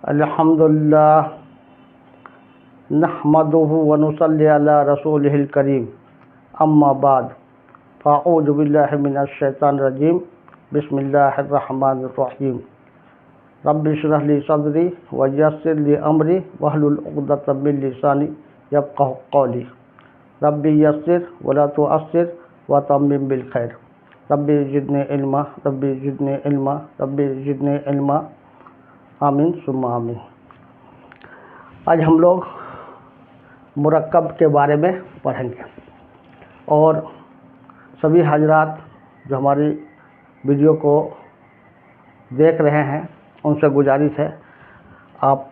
अल्हम्दुलिल्लाह नहमदुहु व नुसल्ली अला रसूलिहिल करीम अम्मा बाद फ़अऊज़ु बिल्लाहि मिनश शैतानिर रजीम बिस्मिल्लाहिर रहमानिर रहीम रब्बि इश्रह ली सदरी व यस्सिर ली अमरी वहलुल उक़दतम मिन लिसानी यफ़क़हू क़ौली रब्बि यस्सिर व ला तुअस्सिर व तम्मिम बिल खैर रब्बि ज़िदनी इल्मा रब्बि ज़िदनी इल्मा रब्बि ज़िदनी इल्मा आमीन सुम्मा आमीन। आज हम लोग मुरक्कब के बारे में पढ़ेंगे और सभी हजरात जो हमारी वीडियो को देख रहे हैं उनसे गुजारिश है आप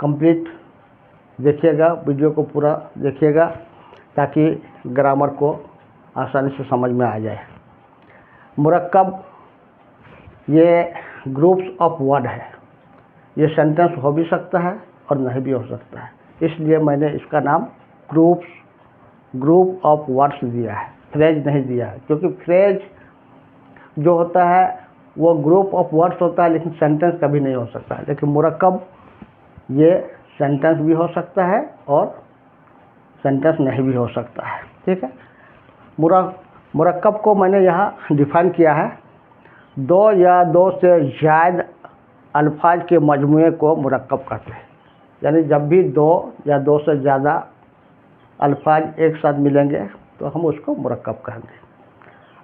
कंप्लीट देखिएगा, वीडियो को पूरा देखिएगा ताकि ग्रामर को आसानी से समझ में आ जाए। मुरक्कब ये ग्रुप्स ऑफ वर्ड है, ये सेंटेंस हो भी सकता है और नहीं भी हो सकता है, इसलिए मैंने इसका नाम ग्रुप ऑफ वर्ड्स दिया है, फ्रेज नहीं दिया है, क्योंकि फ्रेज जो होता है वो ग्रुप ऑफ वर्ड्स होता है लेकिन सेंटेंस कभी नहीं हो सकता है। लेकिन मुरक्कब ये सेंटेंस भी हो सकता है और सेंटेंस नहीं भी हो सकता है। ठीक है, मुरक्कब को मैंने यहाँ डिफाइन किया है, दो या दो से ज़्यादा अल्फाज के मजमूए को मुरक्कब कहते हैं। यानी जब भी दो या दो से ज़्यादा अल्फाज एक साथ मिलेंगे तो हम उसको मुरक्कब कहेंगे।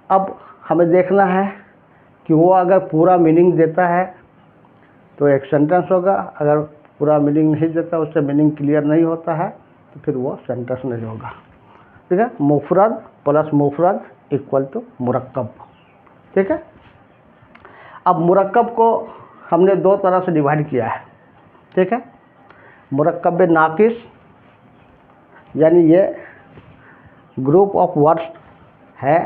अब हमें देखना है कि वो अगर पूरा मीनिंग देता है तो एक सेंटेंस होगा, अगर पूरा मीनिंग नहीं देता, उससे मीनिंग क्लियर नहीं होता है तो फिर वो सेंटेंस नहीं होगा। ठीक है, मुफरद प्लस मुफरद इक्वल टू मुरक्कब। ठीक है, अब मुरक्कब को हमने दो तरह से डिवाइड किया है। ठीक है, मुरक्कब नाकिस यानी ये ग्रुप ऑफ वर्ड्स है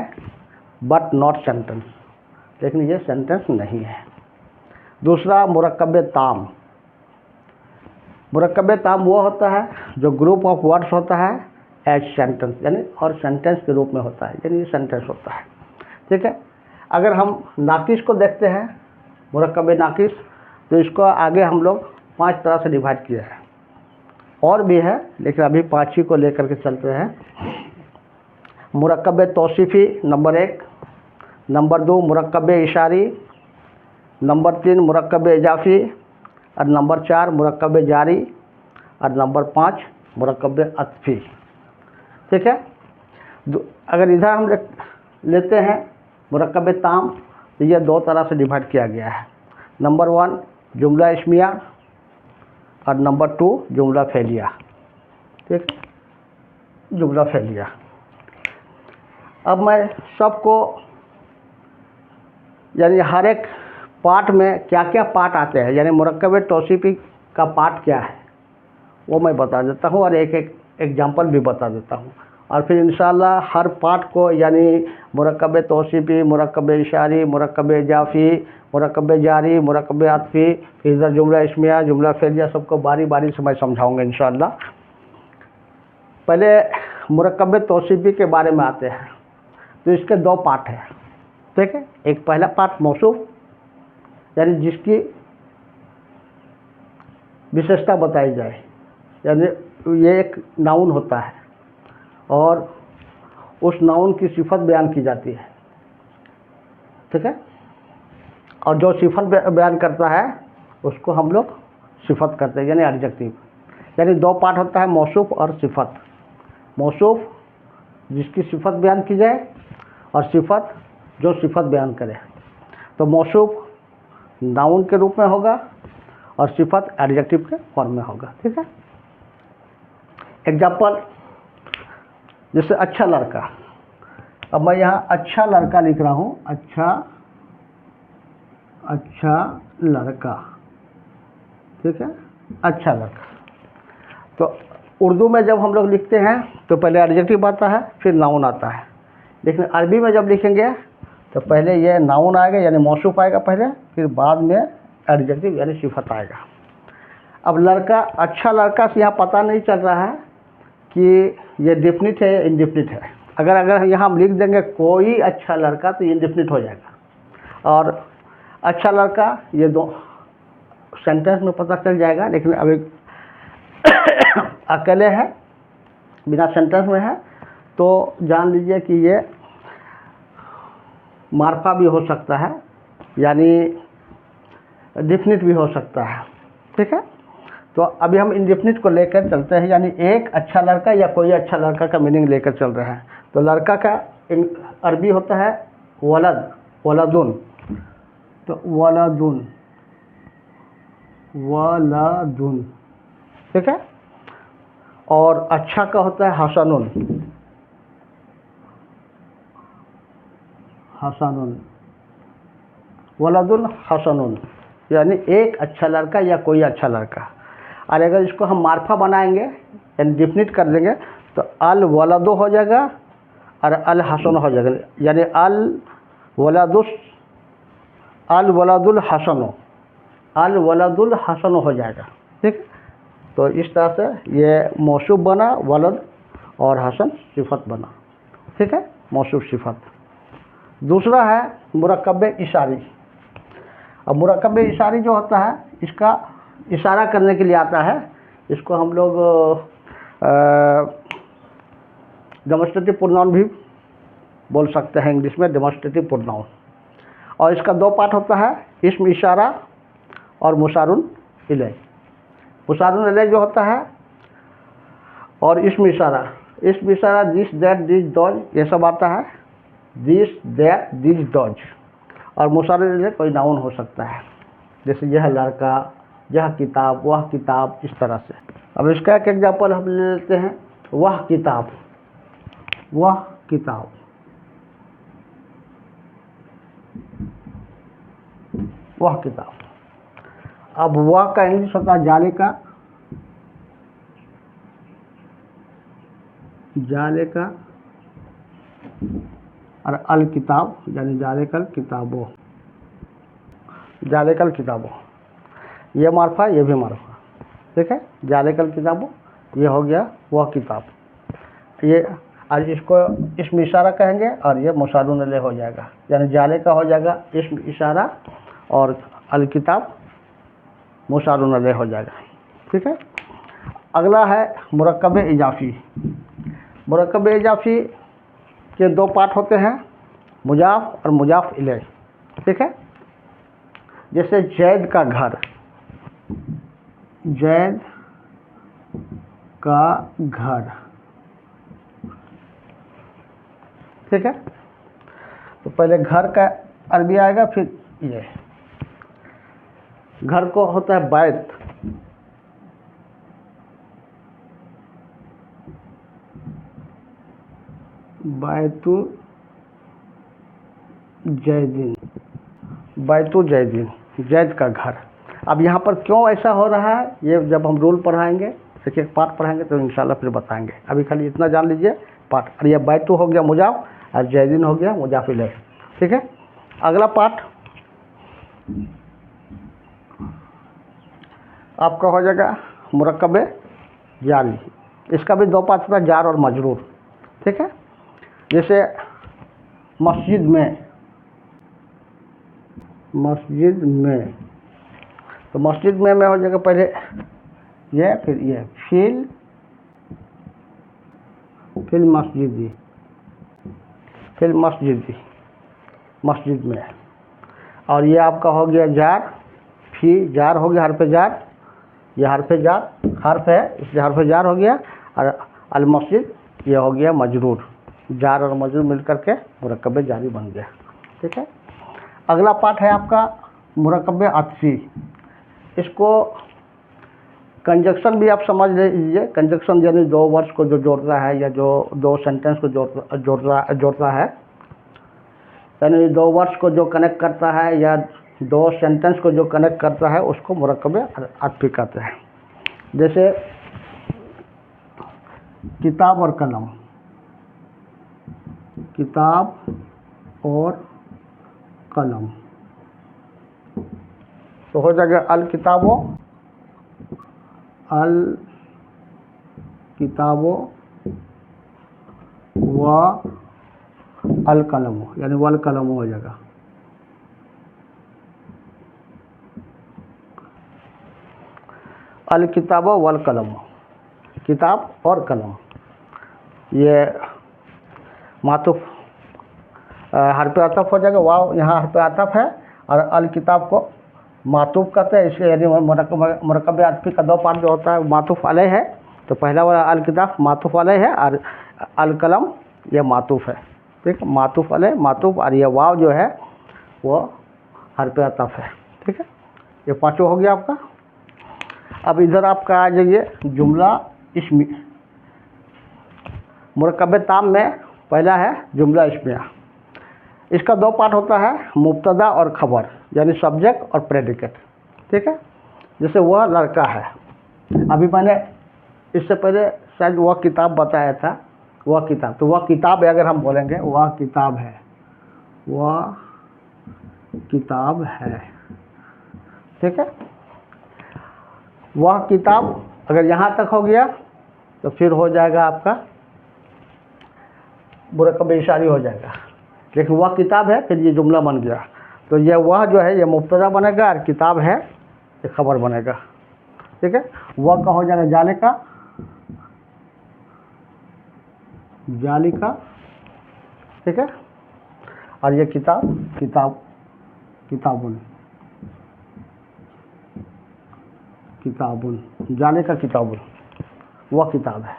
बट नॉट सेंटेंस, लेकिन ये सेंटेंस नहीं है। दूसरा मुरक्कब ताम। मुरक्कब ताम वो होता है जो ग्रुप ऑफ वर्ड्स होता है एज सेंटेंस, यानी और सेंटेंस के रूप में होता है, यानी ये सेंटेंस होता है। ठीक है, अगर हम नाकिस को देखते हैं, मुरक्कब नाकिस, तो इसको आगे हम लोग 5 तरह से डिवाइड किया है, और भी है लेकिन अभी 5 ही को लेकर के चलते हैं। मुरक्कब तौसीफ़ी नंबर 1, नंबर 2 मुरक्कब इशारी, नंबर 3 मुरक्कब इजाफ़ी, और नंबर 4 मुरक्कब जारी, और नंबर 5 मुरक्कब अत्फ़ी। ठीक है, अगर इधर हम लेते हैं मुरक्कब ताम, तो ये 2 तरह से डिवाइड किया गया है। नंबर 1 जुमला इस्मिया और नंबर 2 जुमला फ़ेलिया। ठीक, जुमला फ़ेलिया। अब मैं सबको यानी हर एक पार्ट में क्या क्या पार्ट आते हैं, यानी मुरक्कब तौसीफ़ी का पार्ट क्या है वो मैं बता देता हूँ और एक एक एग्जाम्पल भी बता देता हूँ, और फिर इंशाअल्लाह हर पार्ट को यानी मुरक्कब तौसीफ़ी, मुरक्कब इशारी, मुरक्कब इजाफ़ी, मुरक्कब जारी, मुरक्कब अत्फ़ी, फिर इधर जुमला इस्मिया, जुमला फ़ेलिया, सबको बारी बारी से मैं समझाऊँगा इंशाअल्लाह। पहले मुरक्कब तौसीफ़ी के बारे में आते हैं, तो इसके 2 पार्ट हैं। ठीक है, एक पहला पार्ट मौसूफ़ यानी जिसकी विशेषता बताई जाए, यानी ये एक नाउन होता है और उस नाउन की सिफत बयान की जाती है। ठीक है, और जो सिफत बयान करता है उसको हम लोग सिफत करते हैं, यानी एडजेक्टिव। यानी 2 पार्ट होता है, मौसूफ़ और सिफत। मौसूफ़ जिसकी सिफत बयान की जाए और सिफत जो सिफत बयान करे। तो मौसूफ़ नाउन के रूप में होगा और सिफत एडजेक्टिव के फॉर्म में होगा। ठीक है, एग्जाम्पल जैसे अच्छा लड़का। अब मैं यहाँ अच्छा लड़का लिख रहा हूँ, अच्छा लड़का। ठीक है, अच्छा लड़का। तो उर्दू में जब हम लोग लिखते हैं तो पहले एडजेक्टिव आता है फिर नाउन आता है, लेकिन अरबी में जब लिखेंगे तो पहले ये नाउन आएगा यानी मौसूफ़ आएगा पहले, फिर बाद में एडजेक्टिव यानी सिफत आएगा। अब लड़का, अच्छा लड़का से यहाँ पता नहीं चल रहा है कि ये डेफिनिट है या इनडेफिनिट है। अगर यहाँ हम लिख देंगे कोई अच्छा लड़का तो ये इनडेफिनिट हो जाएगा, और अच्छा लड़का ये दो सेंटेंस में पता चल जाएगा, लेकिन अभी अकेले है, बिना सेंटेंस में है, तो जान लीजिए कि ये मार्फा भी हो सकता है, यानी डिफिनिट भी हो सकता है। ठीक है, तो अभी हम इंडेफिनिट को लेकर चलते हैं, यानी एक अच्छा लड़का या कोई अच्छा लड़का का मीनिंग लेकर चल रहे हैं। तो लड़का का अरबी होता है वलद, वलदुन, तो वलदुन, वलदुन। ठीक है, और अच्छा का होता है हसनुन, हसनुन, वलदुन हसनुन, यानी एक अच्छा लड़का या कोई अच्छा लड़का। और अगर इसको हम मार्फा बनाएंगे यानी डिफिनिट कर देंगे तो अल वलदो हो जाएगा और अल हसन हो जाएगा, यानी अल वलदुल हसनो, अल वलदुल हसन हो जाएगा। ठीक, तो इस तरह से ये मौसूफ बना, वलद और हसन सिफत बना। ठीक है, मौसूफ सिफत। दूसरा है मुरक्कब इशारी। अब मुरक्कब इशारी जो होता है, इसका इशारा करने के लिए आता है, इसको हम लोग डेमोस्ट्रेटिव प्रोनाउन भी बोल सकते हैं, इंग्लिश में डेमोस्ट्रेटिव प्रोनाउन। और इसका दो पार्ट होता है, इस्म इशारा और मुशारुन इलैह। मुशारुन इलैह जो होता है और इस्म इशारा, दिस दैट दिस डॉज, ये सब आता है, दिस दैट दिस डॉज। और मुशारुन इलैह कोई नाउन हो सकता है, जैसे यह लड़का, यह किताब, वह किताब, इस तरह से। अब इसका एक एग्जाम्पल हम ले लेते हैं, वह किताब, वह किताब, वह किताब। अब वह का इंग्लिश होता है जाले का, जाले का, और अल किताब यानी जाले कल किताबों, जाले कल किताबों, ये मार्फा, ये भी मार्फा। ठीक है, जाले कल किताबों, ये हो गया वह किताब। ये आज इसको इस्म इशारा कहेंगे और ये मुशारुन इलैह हो जाएगा, यानी जाले का हो जाएगा इस्म इशारा और अल किताब मुशारुन इलैह हो जाएगा। ठीक है, अगला है मुरक्कब इजाफी। मुरक्कब इजाफी के दो पार्ट होते हैं, मुजाफ और मुजाफ इलैह। ठीक है, जैसे जैद का घर, जैद का घर। ठीक है, तो पहले घर का अरबी आएगा, फिर ये घर को होता है बैत, बैतु जैदिन, बैतु जैदिन, जैद का घर। अब यहाँ पर क्यों ऐसा हो रहा है, ये जब हम रूल पढ़ाएंगे, एक एक पार्ट पढ़ाएंगे तो इंशाल्लाह फिर बताएंगे। अभी खाली इतना जान लीजिए पार्ट। और ये बैतु हो गया मुजाफ और जैदिन हो गया मुजाफ इलैह। ठीक है, अगला पार्ट आपका हो जाएगा मुरक्कब जारी। इसका भी दो पार्ट होता है, जार और मजरूर। ठीक है, जैसे मस्जिद में, मस्जिद में, तो मस्जिद में हो जाएगा पहले ये, फिर ये, फिल मस्जिदी, फिल मस्जिदी, मस्जिद में। और ये आपका हो गया जार, फी जार हो गया, हरफ जार, ये हरफ जार, हरफ है इसलिए हरफ जार हो गया। और अल मस्जिद ये हो गया मजरूर, जार और मजरूर मिलकर के मुरक्कब जारी बन गया। ठीक है, अगला पार्ट है आपका मुरक्कब अत्सी। इसको कंजक्शन भी आप समझ लीजिए। कंजक्शन यानी दो वर्ड्स को जो जोड़ता है या जो दो सेंटेंस को जोड़ता है, यानी दो वर्ड्स को जो कनेक्ट करता है या दो सेंटेंस को जो कनेक्ट करता है, उसको मुरक्कब अत्फी कहते हैं। जैसे किताब और कलम, किताब और कलम, तो हो जाएगा अल किताबो, अल किताबो व अल कलमो, यानी वल कलमो हो जाएगा। अल किताब वल कलम, किताब और कलम, ये मातुफ हरफ अतफ हो जाएगा। वाव यहाँ हरफ अतफ है और अल किताब को मातुफ कहते हैं, इसलिए यानी मुरकब अतफी का दो पार्ट जो होता है मातुफ अलैह है। तो पहला वाला अल किताब मातुफ अलैह है और अल कलम ये मातुफ है, ठीक है, मातुफ अलैह मातुफ, और ये वाव जो है वो हरफ अतफ है, ठीक है। ये पाँचों हो गया आपका। अब इधर आपका आ जाइए जुमला इस्मी। मुरकब ताम में पहला है जुमला इस्मिया। इसका दो पार्ट होता है, मुब्तदा और खबर, यानी सब्जेक्ट और प्रेडिकेट, ठीक है। जैसे वह लड़का है, अभी मैंने इससे पहले शायद वह किताब बताया था, वह किताब, तो वह किताब है, अगर हम बोलेंगे वह किताब है, वह किताब है, ठीक है। वह किताब अगर यहाँ तक हो गया तो फिर हो जाएगा आपका मुरकब इशारी हो जाएगा। लेकिन वह किताब है फिर ये जुमला बन गया, तो ये वह जो है ये मुब्तदा बनेगा और किताब है ये खबर बनेगा, ठीक है। वह का हो जाएगा जालिका, जालिका, ठीक है। और ये किताब, किताब, किताबुन, किताबुन, जालिका किताबुन, वह किताब है।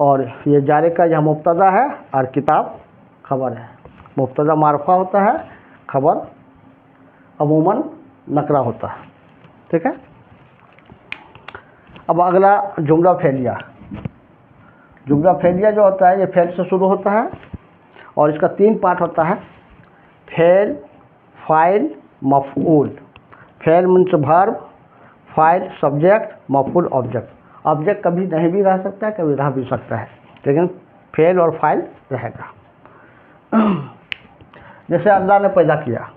और ये जालिका यहाँ मुब्तदा है और किताब खबर है। मुब्तदा मारफा होता है, खबर अमूमन नकरा होता है, ठीक है। अब अगला जुमला फेलिया। जुमला फेलिया जो होता है ये फेल से शुरू होता है और इसका तीन पार्ट होता है, फेल, फाइल, मफऊल। फेल मीन्स वर्ब, फाइल सब्जेक्ट, मफऊल ऑब्जेक्ट। ऑब्जेक्ट कभी नहीं भी रह सकता है, कभी रह भी सकता है, लेकिन फेल और फाइल रहेगा। जैसे अल्लाह ने पैदा किया,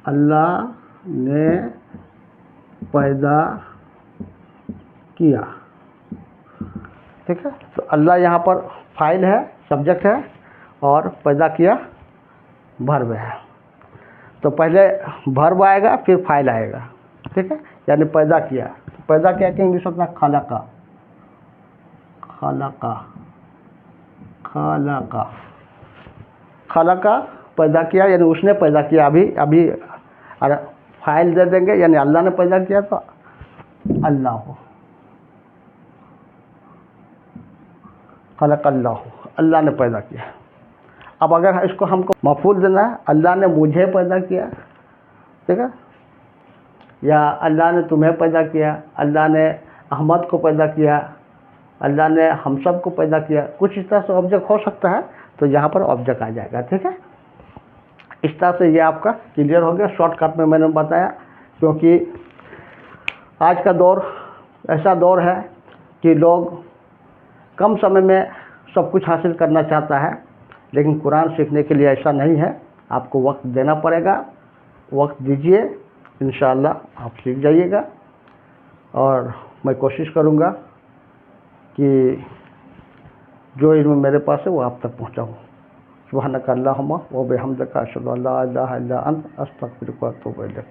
अल्लाह ने पैदा किया, ठीक है। तो अल्लाह यहाँ पर फाइल है, सब्जेक्ट है, और पैदा किया वर्ब है। तो पहले वर्ब आएगा फिर फाइल आएगा, ठीक है। यानी पैदा किया, पैदा किया कि इंग्लिश होता है खलका, खलका, खलका, खलका पैदा किया यानी उसने पैदा किया। अभी अभी अरे फाइल दे देंगे यानी अल्लाह ने पैदा किया तो अल्लाह, खलक अल्लाह, अल्लाह ने पैदा किया। अब अगर इसको हमको मफूल देना है, अल्लाह ने मुझे पैदा किया, ठीक है, या अल्लाह ने तुम्हें पैदा किया, अल्लाह ने अहमद को पैदा किया, अल्लाह ने हम सब को पैदा किया, कुछ इस तरह से ऑब्जेक्ट हो सकता है, तो यहाँ पर ऑब्जेक्ट आ जाएगा, ठीक है। इस तरह से ये आपका क्लियर हो गया। शॉर्टकट में मैंने बताया, क्योंकि आज का दौर ऐसा दौर है कि लोग कम समय में सब कुछ हासिल करना चाहता है, लेकिन कुरान सीखने के लिए ऐसा नहीं है, आपको वक्त देना पड़ेगा। वक्त दीजिए, इंशाअल्लाह आप सीख जाइएगा। और मैं कोशिश करूँगा कि जो इल्म मेरे पास है वो आप तक पहुँचाऊँ। सुब्हानक अल्लाहुम्मा व बिहम्दिका अशहदु अल्ला इलाहा इल्ला अंत अस्तगफिरुका व अतूबु इलैक।